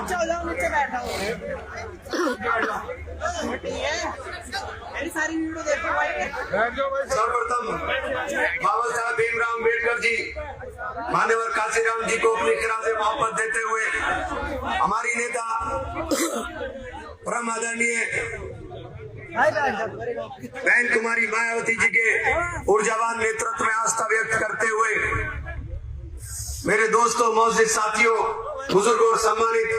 नीचे हो जाओ, नीचे बैठा हो। मेरी सारी वीडियो देखो भाई। सर्वप्रथम बाबा साहब भीमराव अम्बेडकर जी, मान्यवर काशीराम जी को अपनी खिरा से मोहब्बत देते हुए हमारी नेता परम आदरणीय बहन कुमारी मायावती जी के ऊर्जावान नेतृत्व में आस्था व्यक्त करते हुए मेरे दोस्तों, मोअज़्ज़िज़ साथियों, बुजुर्गों और सम्मानित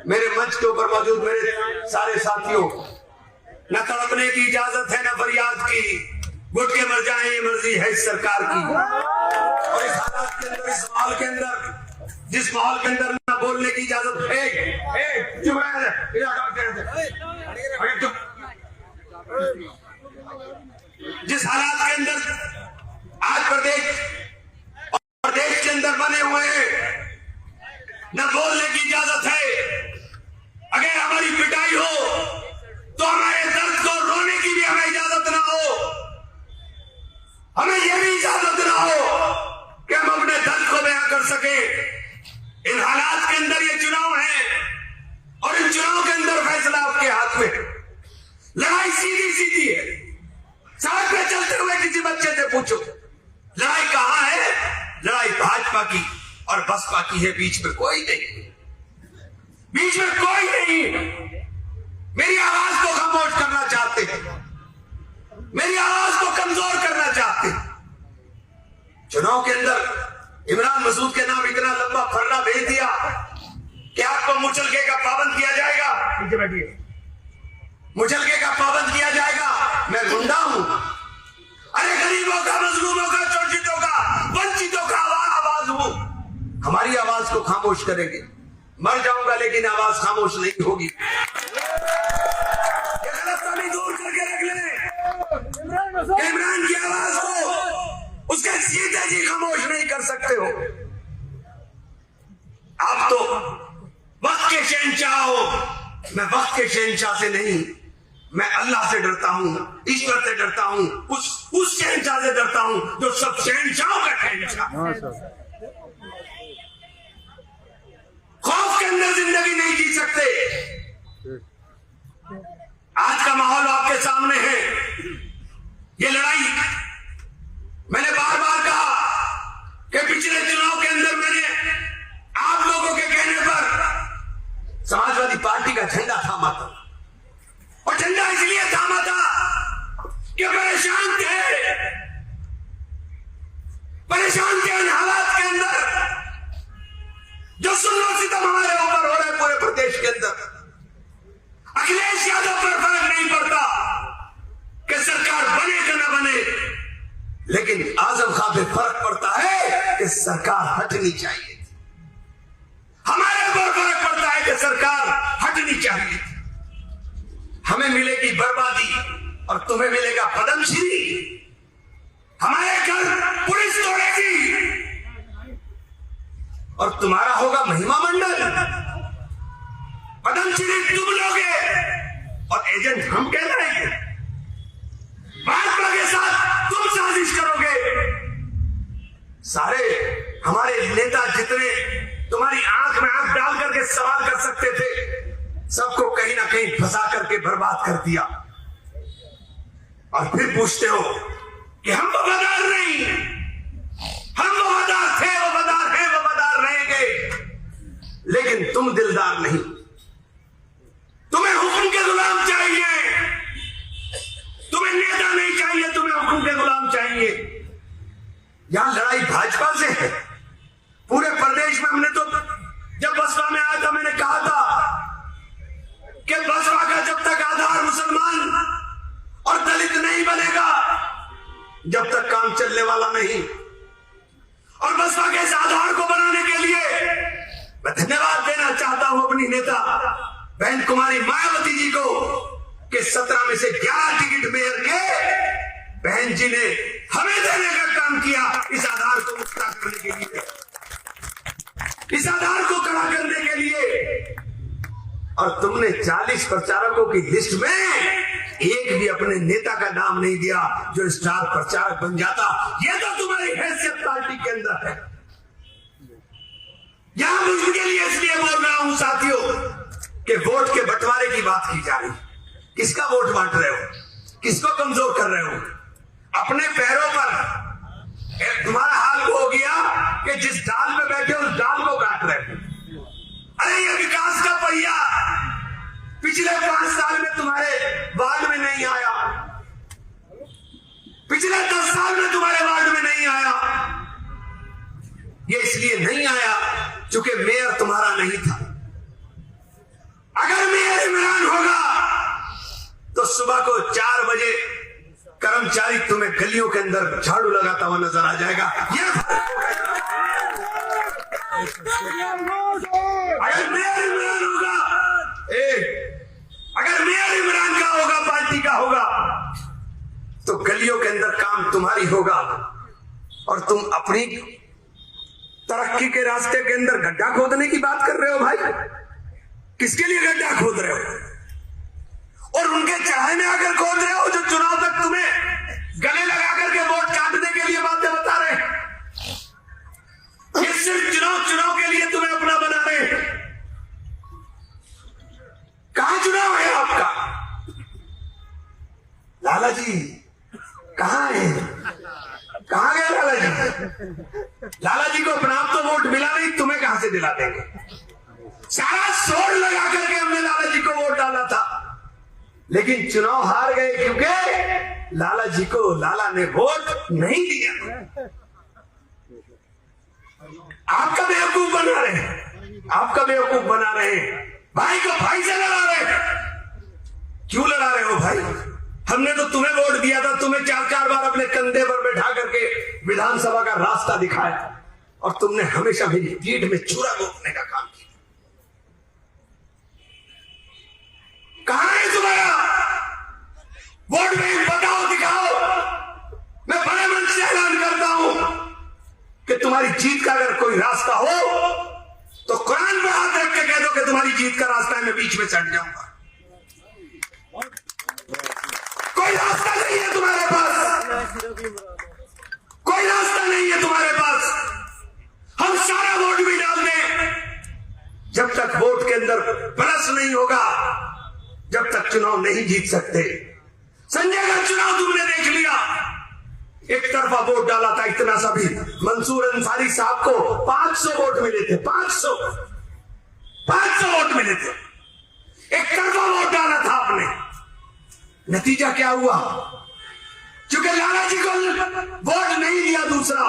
मेरे मंच के ऊपर मौजूद मेरे सारे साथियों, न तड़पने की इजाजत है न फरियाद की, घुट के मर जाए ये मर्जी है इस सरकार की। और इस हालात के अंदर, इस माहौल के अंदर, जिस माहौल के अंदर न बोलने की इजाजत है, चुप जिस हालात के अंदर आज प्रदेश के अंदर बने हुए हैं, न बोलने की इजाजत है। अगर हमारी पिटाई हो तो हमारे दर्द को रोने की भी हमें इजाजत ना हो, हमें यह भी इजाजत ना हो कि हम अपने दर्द को बयां कर सके। इन हालात के अंदर ये चुनाव है और इन चुनाव के अंदर फैसला आपके हाथ में। लड़ाई सीधी सीधी है। सड़क पे चलते हुए किसी बच्चे से पूछो लड़ाई कहां है, लड़ाई भाजपा की और बसपा की है, बीच में कोई नहीं, बीच में कोई नहीं। मेरी आवाज को खामोश करना चाहते हैं, मेरी आवाज को कमजोर करना चाहते हैं। चुनाव के अंदर इमरान मसूद के नाम इतना लंबा फर्रा भेज दिया कि आपको मुचलके का पाबंद किया जाएगा। नीचे बैठिए। मुचलके का पाबंद किया जाएगा। मैं गुंडा हूं। अरे गरीबों का, मजलूमों का, शोषितों का, वंचितों का आवाज हूं। हमारी आवाज को खामोश करेंगे। मर जाऊंगा लेकिन आवाज खामोश नहीं होगी। गलतफहमी दूर करके रख ले। इमरान की आवाज को उसके सीधे जी खामोश नहीं कर सकते हो। आप तो वक्त के शहंशाह हो। मैं वक्त के शहंशाह से नहीं, मैं अल्लाह से डरता हूं, ईश्वर से डरता हूं, उस शहंशाह से डरता हूं जो सब शहंशाहों का शहंशाह। खौफ के अंदर जिंदगी नहीं जी सकते। आज का माहौल आपके सामने है। ये लड़ाई मैंने बार बार कहा कि पिछले चुनाव के अंदर मैंने आप लोगों के कहने पर समाजवादी पार्टी का झंडा थामा था, और झंडा इसलिए थामा था कि परेशान थे इन हालात के अंदर जो सुल्लो सितम हमारे ऊपर हो रहा है पूरे प्रदेश के अंदर। अखिलेश यादव पर फर्क नहीं पड़ता कि सरकार बने कि न बने, लेकिन आजम खान पे फर्क पड़ता है कि सरकार हटनी चाहिए। हमारे ऊपर फर्क पड़ता है कि सरकार हटनी चाहिए। हमें मिलेगी बर्बादी और तुम्हें मिलेगा पद्मश्री। हमारे घर पुलिस तोड़ेगी और तुम्हारा होगा महिमा मंडल। पद्मश्री तुम लोगे और एजेंट हम कहलाएंगे। भाजपा के साथ तुम साजिश करोगे। सारे हमारे नेता जितने तुम्हारी आंख में आंख डाल करके सवाल कर सकते थे, सबको कहीं ना कहीं फंसा करके बर्बाद कर दिया। और फिर पूछते हो कि हम वफादार नहीं, हम वफादार थे, वफादार हैं, वफादार रहेंगे, लेकिन तुम दिलदार नहीं। तुम्हें हुक्म के गुलाम चाहिए, तुम्हें नेता नहीं चाहिए, तुम्हें हुक्म के गुलाम चाहिए। यहां लड़ाई भाजपा से है। पूरे प्रदेश में हमने तो जब बसपा में आया था, मैंने कहा था कि बसपा का जब तक आधार मुसलमान और दलित नहीं बनेगा, जब तक काम चलने वाला नहीं। और बसपा के इस आधार को बनाने के लिए मैं धन्यवाद देना चाहता हूं अपनी नेता बहन कुमारी मायावती जी को कि 17 में से 11 टिकट मेयर के बहन जी ने हमें देने का काम किया, इस आधार को मुक्ता करने के लिए, इस आधार को खड़ा करने के लिए। और तुमने 40 प्रचारकों की लिस्ट में एक भी अपने नेता का नाम नहीं दिया जो स्टार प्रचारक बन जाता। यह तो तुम्हारी हैसियत पार्टी के अंदर है। यहां मुझके लिए इसलिए बोल रहा हूं साथियों कि वोट के बंटवारे की बात की जा रही। किसका वोट बांट रहे हो? किसको कमजोर कर रहे हो? अपने पैरों पर तुम्हारा हाल वो हो गया कि जिस डाल में बैठे उस डाल को काट रहे हो। अरे ये विकास का पहिया पिछले 5 साल में तुम्हारे वार्ड में नहीं आया, पिछले 10 साल में तुम्हारे वार्ड में नहीं आया। ये इसलिए नहीं आया क्योंकि मेयर तुम्हारा नहीं था। अगर मेयर इमरान होगा तो सुबह को 4 बजे कर्मचारी तुम्हें गलियों के अंदर झाड़ू लगाता हुआ नजर आ जाएगा। अगर मेयर इमरान होगा, अगर मेयर इमरान का होगा, पार्टी का होगा, तो गलियों के अंदर काम तुम्हारी होगा और तुम अपनी तरक्की के रास्ते के अंदर गड्ढा खोदने की बात कर रहे हो। भाई किसके लिए गड्ढा खोद रहे हो? और उनके चाहे में आकर खोद रहे हो जो चुनाव तक तुम्हें गले लगा करके वोट काटने के लिए बातें बता रहे हैं। ये सिर्फ चुनाव के लिए तुम्हें अपना बना रहे हैं। कहां चुनाव है आपका? लाला जी कहां है? कहां गए लाला जी? लाला जी को अपना आप तो वोट मिला नहीं, तुम्हें कहां से दिला देंगे? सारा शोर लगा करके हमने लाला जी को वोट डाला था, लेकिन चुनाव हार गए क्योंकि लाला जी को लाला ने वोट नहीं दिया। आपका बेवकूफ बना रहे हैं, आपका बेवकूफ बना रहे हैं। भाई को भाई से लड़ा रहे हैं। क्यों लड़ा रहे हो भाई? हमने तो तुम्हें वोट दिया था, तुम्हें 4 बार अपने कंधे पर बैठा करके विधानसभा का रास्ता दिखाया और तुमने हमेशा मेरी पीठ में छुरा घोंपने का काम किया। कहां है तुम्हारा वोट बैंक? बताओ, दिखाओ। मैं बड़े मन से ऐलान करता हूं कि तुम्हारी जीत का अगर कोई रास्ता हो तो कुरान पर हाथ रख के कह दो कि तुम्हारी जीत का रास्ता है, मैं बीच में चढ़ जाऊंगा। कोई रास्ता नहीं है तुम्हारे पास, कोई रास्ता नहीं है तुम्हारे पास। हम सारा वोट भी डाल दें, जब तक वोट के अंदर प्लस नहीं होगा, जब तक चुनाव नहीं जीत सकते। संजय का चुनाव तुमने देख लिया, एक तरफा वोट डाला था, इतना सा भी। मंसूर अंसारी साहब को 500 वोट मिले थे, 500 वोट मिले थे। एक तरफा वोट डाला था आपने। नतीजा क्या हुआ? क्योंकि लाला जी को वोट नहीं दिया दूसरा,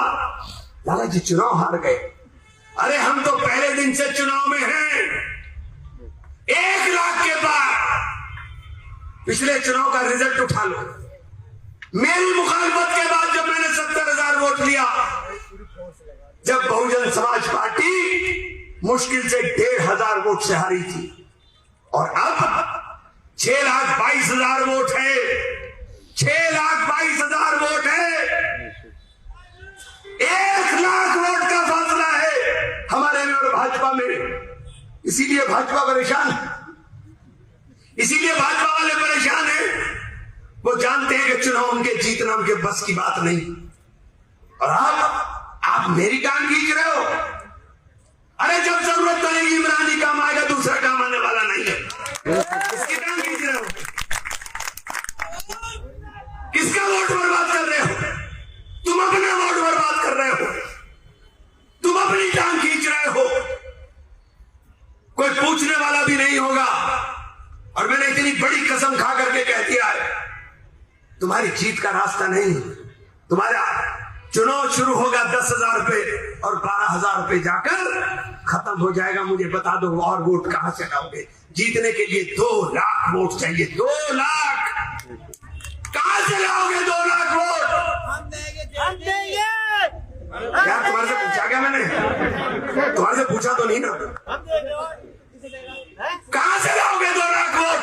लाला जी चुनाव हार गए। अरे हम तो पहले दिन से चुनाव में हैं। 1 लाख के बाद पिछले चुनाव का रिजल्ट उठा लो। मेरी मुखालफत के बाद जब मैंने 70,000 वोट लिया, जब बहुजन समाज पार्टी मुश्किल से 1,500 वोट से हारी थी, और अब 6,22,000 वोट है। 6,22,000 वोट है। 1 लाख वोट का फासला है हमारे में और भाजपा में। इसीलिए भाजपा परेशान है, इसीलिए भाजपा वाले परेशान हैं। वो जानते हैं कि चुनाव उनके जीतना उनके बस की बात नहीं। और आप मेरी टांग खींच रहे हो। अरे जब जरूरत पड़ेगी इमरान ही काम आएगा, दूसरा काम आने वाला नहीं है। किसकी टांग खींच रहे हो? किसका वोट बर्बाद कर रहे हो? तुम अपना वोट बर्बाद कर रहे हो, तुम अपनी टांग खींच रहे हो। कोई पूछने वाला भी नहीं होगा। और मैंने इतनी बड़ी कसम खा करके कह दिया है, तुम्हारी जीत का रास्ता नहीं। तुम्हारा चुनाव शुरू होगा 10,000 रुपए और 12,000 रुपए जाकर खत्म हो जाएगा। मुझे बता दो और वोट कहां से लाओगे? जीतने के लिए 2 लाख वोट चाहिए। 2 लाख कहां से लाओगे? 2 लाख वोट हम देंगे। यार तुम्हारे से पूछा क्या मैंने? तुम्हारे से पूछा तो नहीं ना? कहां से लाओगे 2 लाख वोट?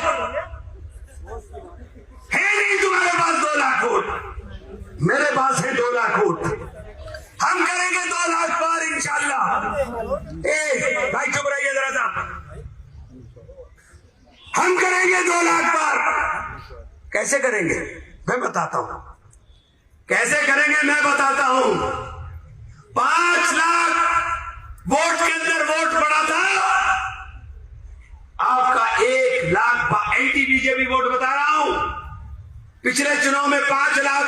है नहीं तुम्हारे पास 2 लाख वोट। मेरे पास है 2 लाख वोट। हम करेंगे 2 लाख पार इंशाल्लाह। भाई चुप रहिए जरा सा। हम करेंगे 2 लाख पार। कैसे करेंगे मैं बताता हूं। कैसे करेंगे मैं बताता हूं। 5 लाख वोट के अंदर वोट पड़ा था। आपका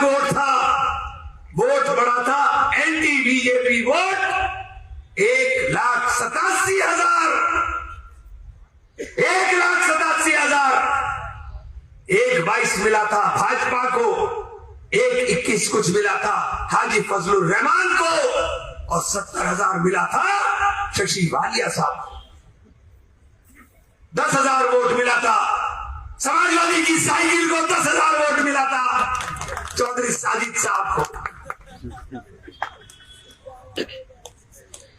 वोट था, वोट बड़ा था एंटी बीजेपी वोट 1,87,000, 1,87,000। 1,22 मिला था भाजपा को, 1,21 कुछ मिला था हाजी फजलुर रहमान को, और 70,000 मिला था शशि वालिया साहब। 10,000 वोट मिला था समाजवादी की साइकिल को, 10,000 वोट मिला था चौधरी साजिद साहब को।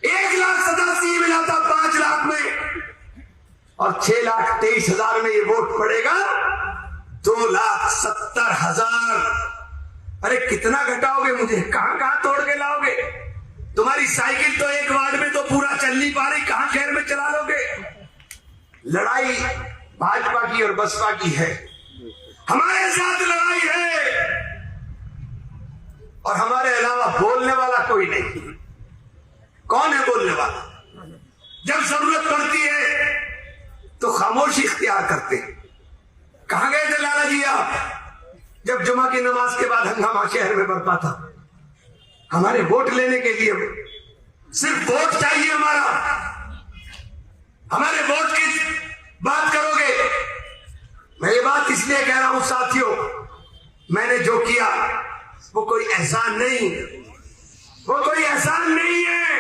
1,87,000 मिला था 5 लाख में, और 6,23,000 में ये वोट पड़ेगा 2,70,000। अरे कितना घटाओगे मुझे, कहां कहां तोड़ के लाओगे? तुम्हारी साइकिल तो एक वार्ड में तो पूरा चल नहीं पा रही, कहां शहर में चला लोगे? लड़ाई भाजपा की और बसपा की है, हमारे साथ लड़ाई है, और हमारे अलावा बोलने वाला कोई नहीं। कौन है बोलने वाला? जब जरूरत पड़ती है तो खामोशी इख्तियार करते हैं। कहां गए थे लाला जी आप जब जुमा की नमाज के बाद हंगामा शहर में बरपा था? हमारे वोट लेने के लिए, सिर्फ वोट चाहिए हमारा। हमारे वोट की बात करोगे? मैं ये बात इसलिए कह रहा हूं साथियों, मैंने जो किया वो कोई एहसान नहीं, वो कोई एहसान नहीं है।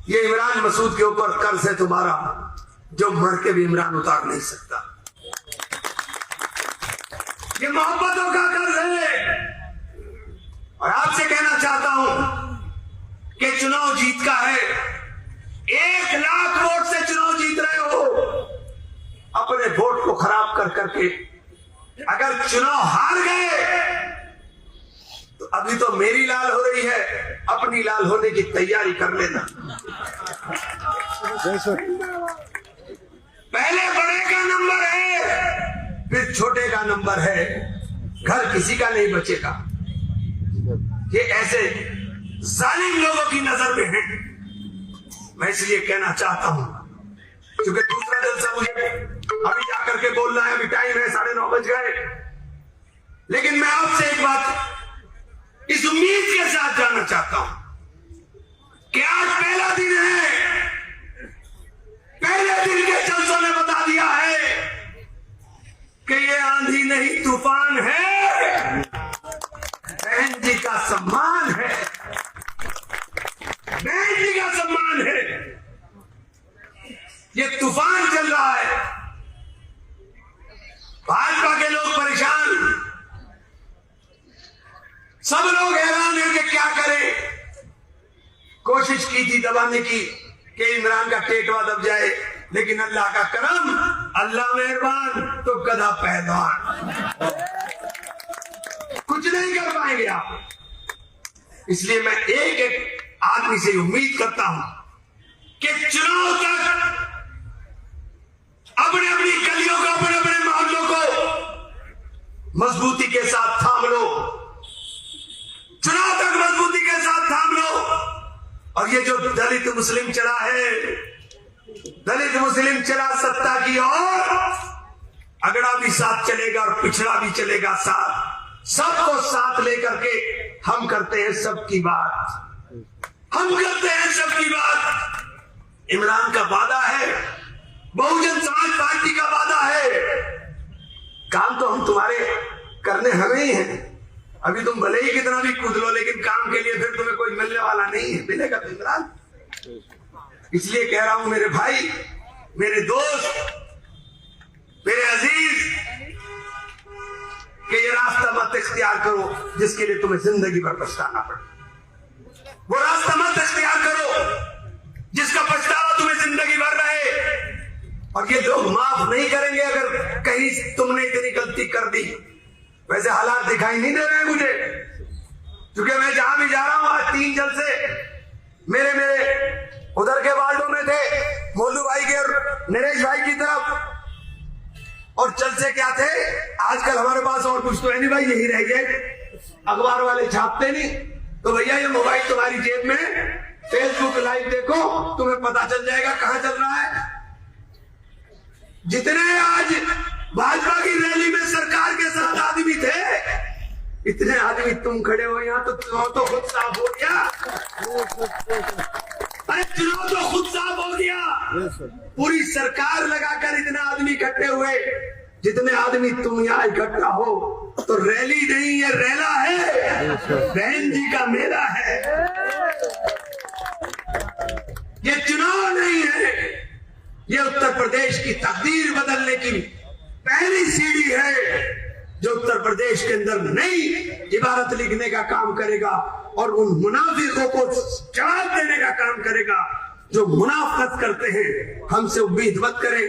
ये इमरान मसूद के ऊपर कर्ज है तुम्हारा, जो मर के भी इमरान उतार नहीं सकता। ये मोहब्बतों का कर्ज है। और आपसे कहना चाहता हूं कि चुनाव जीत का है, 1 लाख वोट से चुनाव जीत रहे हो। अपने वोट को खराब कर करके अगर चुनाव हार गए तो अभी तो मेरी लाल हो रही है, अपनी लाल होने की तैयारी कर लेना। पहले बड़े का नंबर है, फिर छोटे का नंबर है, घर किसी का नहीं बचेगा। ये ऐसे जालिम लोगों की नजर में है। मैं इसलिए कहना चाहता हूं, क्योंकि दूसरा जलसा मुझे अभी जाकर के बोलना है, अभी टाइम है, 9:30 बज गए। लेकिन मैं आपसे एक बात इस उम्मीद के साथ जानना चाहता हूं कि आज पहला दिन है, पहले दिन के जलसों ने बता दिया है कि ये आंधी नहीं तूफान है, बहन जी का सम्मान है, बहन जी का सम्मान है। ये तूफान चल रहा है, भाजपा के लोग परेशान, सब लोग हैरान हैं कि क्या करें। कोशिश की थी दबाने की कि इमरान का टेटवा दब जाए, लेकिन अल्लाह का करम, अल्लाह मेहरबान तो गधा पहलवान, कुछ नहीं कर पाएंगे आप। इसलिए मैं एक एक आदमी से उम्मीद करता हूं कि चुनाव तक अपने अपनी गलियों को, अपने अपने मोहल्लों को मजबूती के साथ थाम लो, चुनाव तक मजबूती के साथ थाम लो। और ये जो दलित मुस्लिम चला है, दलित मुस्लिम चला सत्ता की ओर, अगड़ा भी साथ चलेगा और पिछड़ा भी चलेगा साथ, सबको साथ लेकर के हम करते हैं सबकी बात, हम करते हैं सबकी बात। इमरान का वादा है, बहुजन समाज पार्टी का वादा है, काम तो हम तुम्हारे करने हमें ही है। अभी तुम भले ही कितना भी कूद लो, लेकिन काम के लिए फिर तुम्हें कोई मिलने वाला नहीं है, मिलेगा तो इमरान। इसलिए कह रहा हूं मेरे भाई, मेरे दोस्त, मेरे अजीज, कि ये रास्ता मत इख्तियार करो जिसके लिए तुम्हें जिंदगी भर पछताना पड़े। वो रास्ता मत इख्तियार करो जिसका पछतावा तुम्हें जिंदगी भर रहे। और ये लोग माफ नहीं करेंगे अगर कहीं तुमने इतनी गलती कर दी। वैसे हालात दिखाई नहीं दे रहे हैं मुझे, क्योंकि मैं जहां भी जा रहा हूं, आज 3 जलसे मेरे उधर के वार्डों में थे, मोलू भाई के और नरेश भाई की तरफ। और जलसे क्या थे, आजकल हमारे पास और कुछ तो है नहीं भाई, यही रह गए, अखबार वाले छापते नहीं, तो भैया ये मोबाइल तुम्हारी जेब में, फेसबुक लाइव देखो, तुम्हें पता चल जाएगा कहां चल रहा है। जितने आज भाजपा की रैली में सरकार के साथ आदमी थे, इतने आदमी तुम खड़े हो यहाँ, तो चुनाव तो खुद साफ हो गया। अरे चुनाव तो खुद साफ हो गया। पूरी सरकार लगाकर इतने आदमी इकट्ठे हुए, जितने आदमी तुम यहाँ इकट्ठा हो, तो रैली नहीं, ये रेला है, बहन जी का मेला है। ये चुनाव नहीं है, ये उत्तर प्रदेश की तकदीर बदलने की पहली सीढ़ी है, जो उत्तर प्रदेश के अंदर नई इबारत लिखने का काम करेगा और उन मुनाफिकों को जवाब देने का काम करेगा जो मुनाफत करते हैं। हमसे उम्मीद मत करें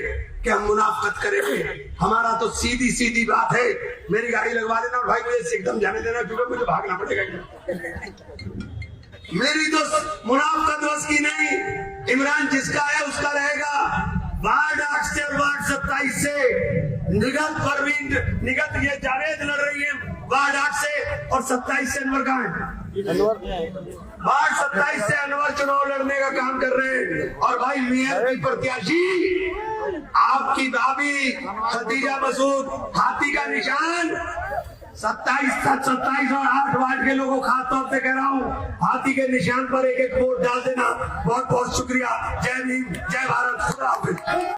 कि हम मुनाफत करेंगे। हमारा तो सीधी सीधी बात है, मेरी गाड़ी लगवा देना और भाई मुझे एकदम जाने देना, क्योंकि मुझे भागना पड़ेगा। मेरी तो मुनाफत बस की नहीं, इमरान जिसका है उसका रहेगा। वार्ड 8 से और वार्ड 27 से निगत परवीन, निगत ये जावेद लड़ रही है वार्ड 8 से, और 27 से अनवर कहाँ है? वार्ड 27 से अनवर चुनाव लड़ने का काम कर रहे हैं। और भाई मेयर की प्रत्याशी आपकी भाभी खदीजा मसूद, हाथी का निशान 27 और 8 वार्ड के लोगों खास तौर से कह रहा हूँ, हाथी के निशान पर एक एक वोट डाल देना। बहुत बहुत शुक्रिया। जय भीम, जय भारत, खुदा हाफिज।